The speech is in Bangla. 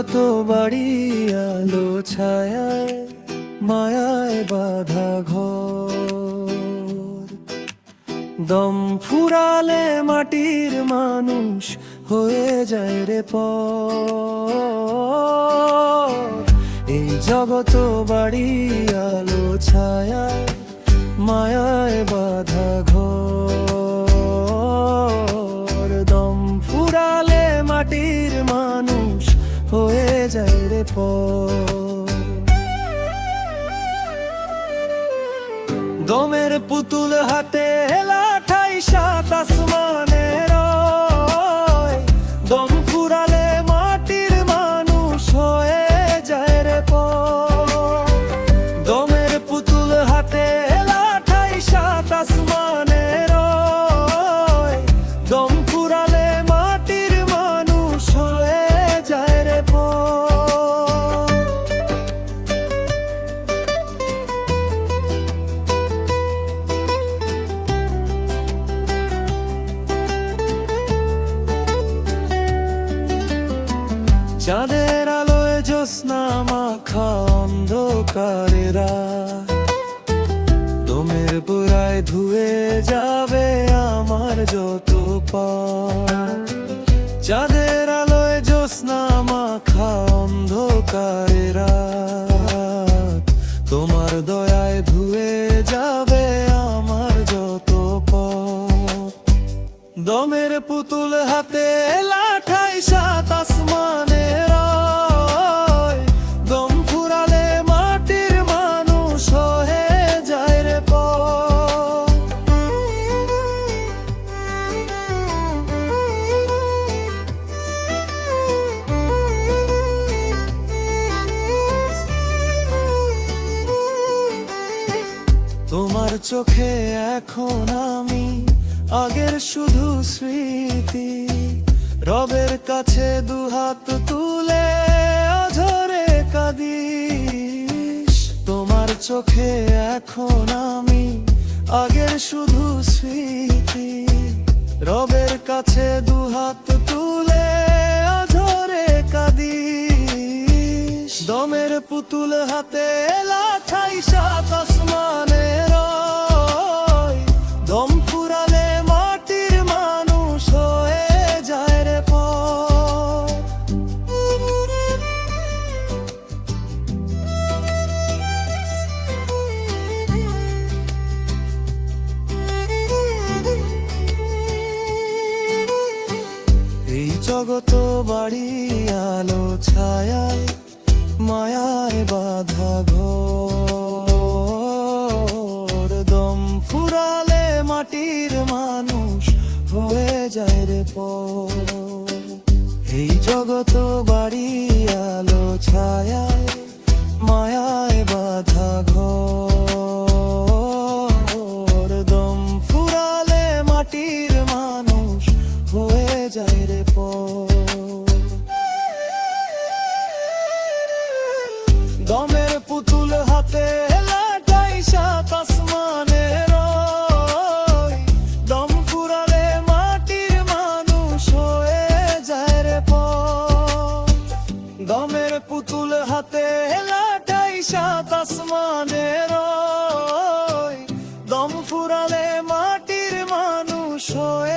জগত বাড়ি আলো ছায়ায় মায়ায় বাঁধা ঘর। দম ফুরালে মাটির মানুষ হয়ে যায় রে পর। এই জগত বাড়ি আলো ছায়ায় মায়ায় বাঁধা ঘর। দম ফুরালে মাটির মানুষ হয়ে যায় রে পর। দমের পুতুল হাতে লাঠাই সাত আসমানের রয়। দম ফুরালে মাটির মানুষ হয়ে যায় রে পর। দমের পুতুল হাতে লাঠাই সাত আসমানের রয়। দম ফুরালে মাটির মানুষ হয়ে যায় রে পর। চাঁদের আলোয় জ্যোৎস্না মাখা অন্ধকারে রাত। দমের বুড়ায় ধুয়ে যাবে আমার যত পাপ। চাঁদের আলোয় জ্যোৎস্না মাখা অন্ধকারে রাত। তোমার দয়ায় ধুয়ে যাবে আমার যত পাপ। দমের পুতুল হাতে লাঠাই সাত আসমানের রয়। দম ফুরালে মাটির মানুষ হয়ে যায় রে পর। তোমার চোখে এখন আমি আগের শুধু স্মৃতি। রবের কাছে দুহাত তুলে অঝরে কাঁদিস। তোমার চোখে এখন আমি আগের শুধু স্মৃতি। রবের কাছে দুহাত তুলে অঝরে কাঁদিস। দমের পুতুল হাতে লাঠাই সাত আসমানের রয়। দম ফুরালে মাটির মানুষ হয়ে যায় রে পর। এই জগত বাড়ি আলো ছায়ায় মায়ায় বাঁধা ঘর। দম ফুরালে মাটির মানুষ হয়ে যায় রে পর। এই জগত বাড়ি আলো ছায়ায় মায়ায় বাঁধা ঘর। দম ফুরালে মাটির মানুষ হয়ে যায় রে পর। দমের পুতুল হাতে লাঠাই সাত আসমানের রয়। দম ফুরালে মাটির মানুষ হয়ে যায় রে পর। দমের পুতুল হাতে লাঠাই সাত আসমানের রয়। দম ফুরালে মাটির মানুষ হয়ে